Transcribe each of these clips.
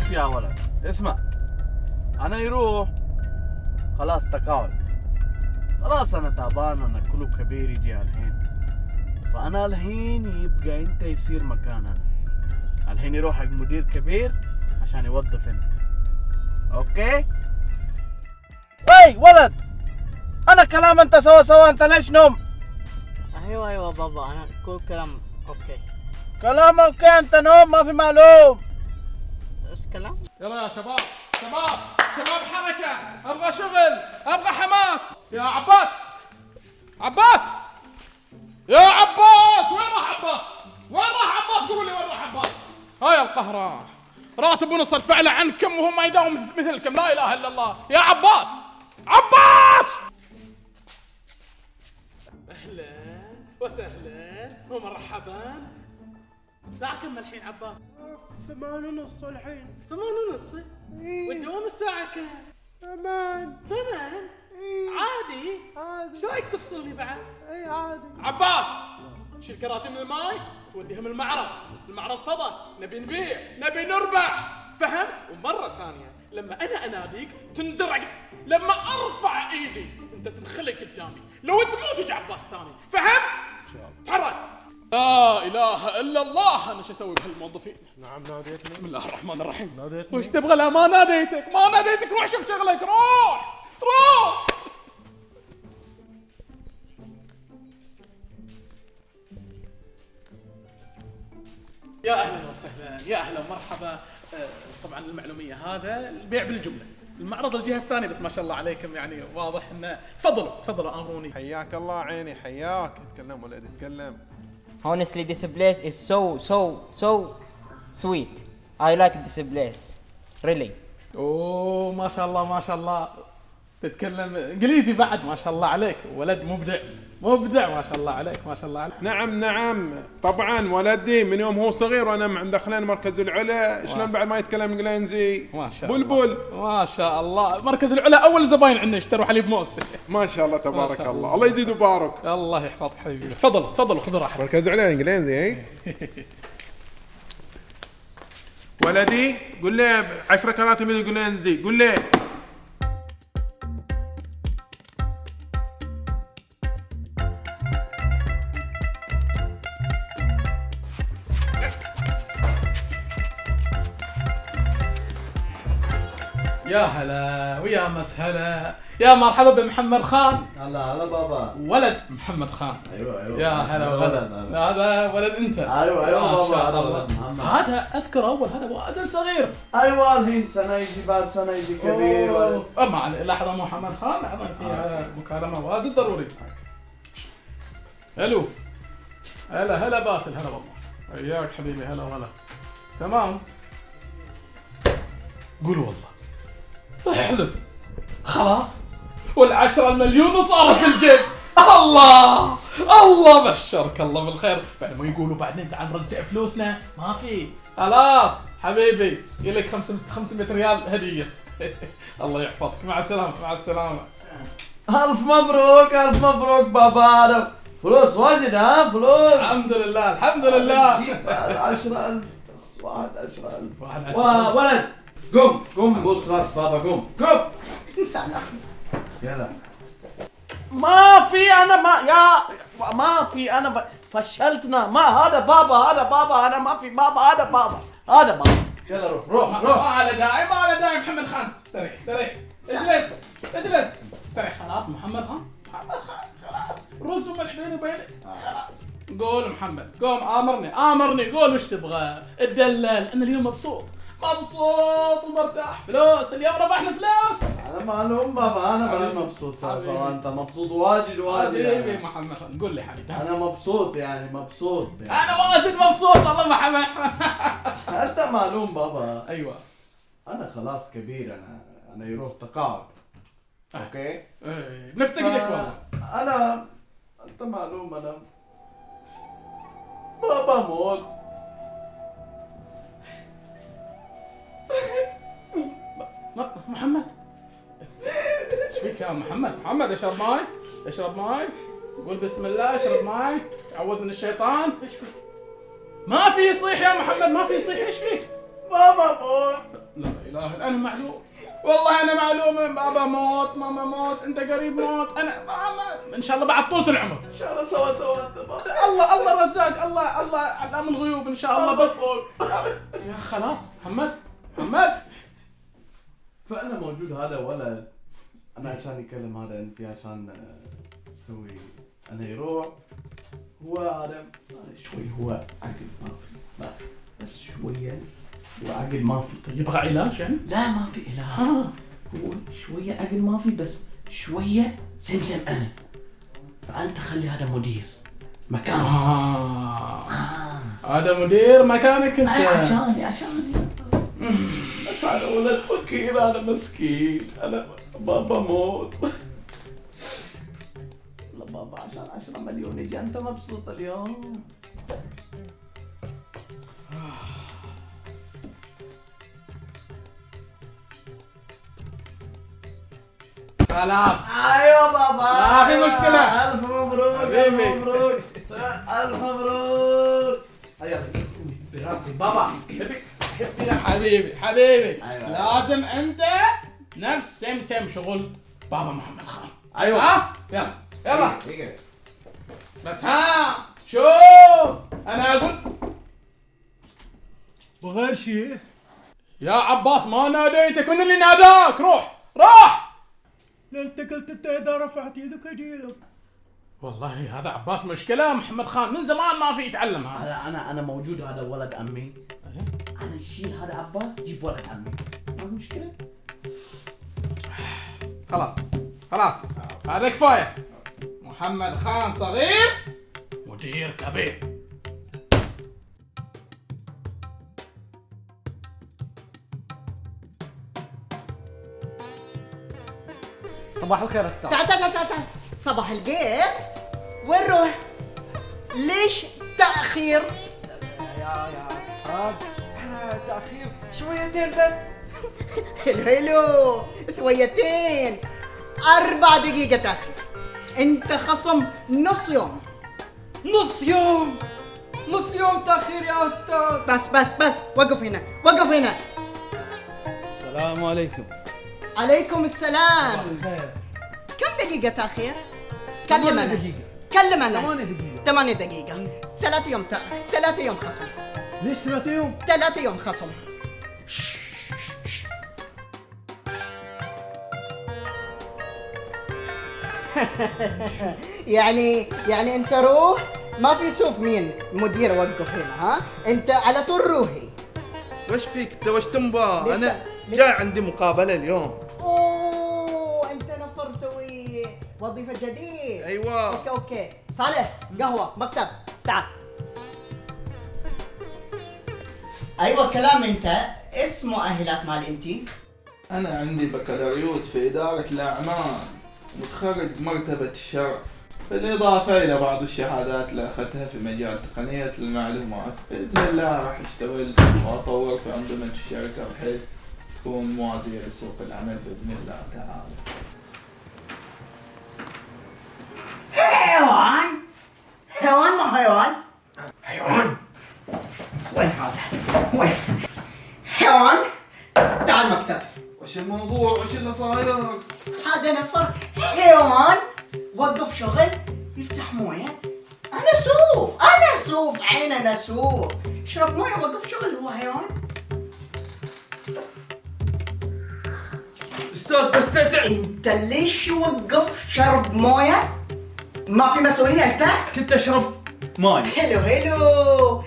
شوف يا ولد اسمع، انا يروح خلاص تقاعد، خلاص انا تعبان، انا كله كبير يجي الحين، فانا الحين يبقى انت يصير مكاننا، الحين يروح حق مدير كبير عشان يوظف انت. اوكي؟ اي ولد، انا كلام انت سوا انت ليش نوم؟ ايوه بابا، انا كل كلام اوكي. كلام اوكي، انت نوم ما في معلوم. ايش كلام؟ يلا يا شباب حركة، ابغى شغل، ابغى حماس. يا عباس يا عباس، وين راح عباس؟ قول لي وين راح عباس؟ هاي القهرة، راتب ونص الفعل عنكم وهو ما يداوم مثلكم، لا اله الا الله. يا عباس اهلا وسهلا ومرحبا. الساعة كم الحين عباس؟ 8:30 الحين. 8:30 والدوام الساعة كم؟ 8. عادي. عادي. ايش رايك تفصلني بعد؟ اي عادي. عباس، شيل كراتين من الماي توديهم المعرض فضا، نبي نبيع، نبي نربح، فهمت؟ ومرة ثانية لما انا اناديك تنزرع، لما ارفع ايدي انت تنخلق قدامي، لو تموت يجي عباس ثاني، فهمت؟ ان شاء الله. تحرك. لا اله الا الله، انا شو اسوي بهالموظفين؟ نعم ناديتني. بسم الله الرحمن الرحيم. ناديتني. وش تبغى؟ لا ما ناديتك، روح شوف شغلك، روح. يا اهلا وسهلا، يا اهلا ومرحبا. طبعا المعلوميه هذا البيع بالجمله، المعرض الجهه الثانيه، بس ما شاء الله عليكم يعني واضح انه تفضلوا امروني. حياك الله عيني، حياك. اتكلم ولد اتكلم. Honestly, this place is so sweet. I like this place, really. اوه ما شاء الله تتكلم انجليزي بعد، ما شاء الله عليك، ولد مبدع ما شاء الله عليك. نعم طبعا ولدي من يوم هو صغير وانا مدخلين مركز العلا، شلون بعد ما يتكلم انجليزي؟ ما شاء الله بلبل. ما شاء الله، مركز العلا اول زباين عندنا اشتروا حليب موز. ما شاء الله تبارك شاء الله، الله يزيد ويبارك. الله يحفظك حبيبي. تفضلوا خذوا راحتك. مركز العلا انجليزي اي. ولدي قول لي 10 كراتين من الانجليزي، قول لي. يا هلا ويا مسهلا، يا مرحبا بمحمد خان. هلا بابا. ولد محمد خان. ايوه يا هلا ولد. هذا ولد انت. ايوه ما شاء بابا. الله. هذا اذكر اول، هذا ولد صغير. ايوه الحين سنه يجي بعد سنه يجي كبير ولد. اما لحظه محمد خان، لحظه فيها مكالمه واجد ضروري. الو. هلا باسل، هلا والله. وياك حبيبي، هلا وغلا. تمام. قول والله. احلف. خلاص. وال10 مليون صارت في الجيب. الله بشرك الله بالخير. بعد ما يقولوا بعدين تعال نرجع فلوسنا، ما في. خلاص حبيبي، يلك 500 ريال هديه. الله يحفظك، مع السلامه. الف مبروك بابا. فلوس واجد، ها فلوس. الحمد لله. جيب 10,000 بس، 11,000. واحد ولد قم بص راس بابا، قم انسى يلا. ما في انا فشلتنا. ما هذا بابا انا ما في بابا، هذا بابا. يلا روح. ما على داعي محمد خان، استريح. اجلس استريح. خلاص محمد خان خلاص، رز وملح بيني وبينك خلاص. قول محمد، قوم امرني، قول وش تبغى. الدلال انا اليوم مبسوط ومرتاح، فلوس اليوم ربحنا فلوس. هذا معلوم بابا، انا مبسوط صراحه. انت مبسوط واجد حبيبي محمد خان، قول لي حبيبي. انا مبسوط يعني. انا واجد مبسوط الله محمد. انت معلوم بابا. ايوه انا خلاص كبير، انا يروح تقاعد. اوكي. ايه نفتقدك والله. انت معلوم انا ما بموت. محمد ايش فيك يا محمد؟ اشرب ماي. قول بسم الله، اشرب ماي، تعوذ من الشيطان. ايش فيك؟ ما في يصيح يا محمد، ما في يصيح. ايش فيك؟ ما بموت. لا اله الا انا معلوم، والله انا معلوم. بابا موت، ماما موت، انت قريب موت، انا ان شاء الله بعد طولة العمر ان شاء الله سوا انت بابا. الله رزاق، الله علام الغيوب ان شاء الله. بس يا خلاص محمد فانا موجود هذا ولد، انا عشان يكلم هذا انت عشان تسوي انا يروح. هو هذا شوي هو عقل ما في، لا بس شويه هو عقل ما في. يبغى علاج يعني؟ لا ما في علاج. هو شويه عقل ما في، بس شويه زمزم انا. فانت خلي هذا مدير مكانك. هذا مدير مكانك انت. عشاني بس هذا ولد فقير، انا مسكين، انا بابا موت. لا بابا عشان 10 مليون يجي انت مبسوط اليوم. خلاص ايوه بابا ما في مشكلة. الف مبروك حبيبي. الف مبروك الف مبروك. يلا براسي بابا. حبيبي أيوة. لازم انت نفس سمسم شغل بابا محمد خان. ايوه ها يلا دقيقة. بس ها شوف انا اقول بغير شيء. يا عباس ما ناديتك، من اللي ناداك؟ روح. لا انت قلت انت اذا رفعت يدك اجيلك. والله هذا عباس مشكلة. محمد خان من زمان ما في يتعلم هذا. انا موجود، هذا ولد عمي. انا اشيل هذا عباس جيب ولد عمي، ما في مشكلة. خلاص هذا كفاية. محمد خان صغير، مدير كبير. صباح الخير أكتر. تعال صباح الخير. وين روح؟ ليش تأخير؟ يا أصحاب احنا تأخير شويتين بس. حلو شويتين. 4 دقيقة تأخير. انت خصم نص يوم. نص يوم تأخير يا أستاذ. بس وقف هنا. السلام عليكم. عليكم السلام. خير. كم دقيقة تأخير؟ 8 دقيقة. كلم أنا. 8 دقيقة. 8 دقيقة. 3 يوم 3 يوم خصم. ليش 3 يوم؟ 3 يوم خصم. يعني انت روح، ما في سوف مين مدير وقف هنا. ها انت على طول روحي. وش فيك انت؟ وش تنبغى؟ انا لسه. جاي عندي مقابله اليوم. اوه انت نفر مسوي وظيفة جديد. ايوه اوكي صالح، قهوة مكتب، تعال. ايوه كلام انت. اسم مؤهلات مال انتي؟ انا عندي بكالوريوس في اداره الاعمال، متخرج مرتبه الشرف، بالاضافه الى بعض الشهادات اللي اخذتها في مجال تقنيه المعلومات. باذن الله راح اشتغل واطور في انظمه الشركه بحيث تكون موازيه لسوق العمل باذن الله تعالى. حيوان ما حيوان. وين هذا؟ وين؟ حيوان. تعال مكتب. وش الموضوع؟ وش اللي صاير؟ هذا نفر حيوان وقف شغل يفتح مويه. انا سوف عين انا سوف. شرب مويه وقف شغل، هو حيوان. استاذ بس انت ليش وقف شرب مويه؟ ما في مسؤولية انت؟ كنت اشرب ماي. حلو.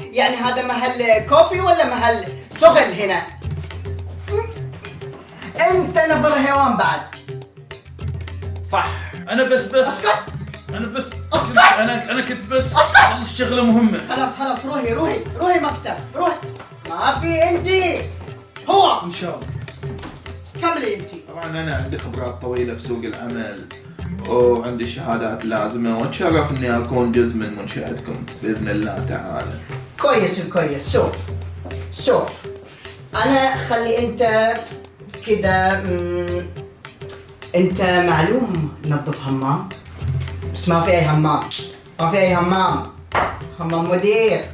يعني هذا محل كوفي ولا محل شغل هنا؟ انت نفر حيوان بعد. صح. انا بس اسكت. انا بس اسكت. انا كنت بس اخلص شغله مهمه. خلاص روحي مكتب. روح. ما في انتي. هو ان شاء الله. كملي انتي. طبعا انا عندي خبرات طويله في سوق العمل وعندي الشهادات اللازمه، واتشرف اني اكون جزء من منشاتكم باذن الله تعالى. كويس. شوف انا خلي انت كده. انت معلوم نظف حمام، بس ما في اي حمام. حمام مدير.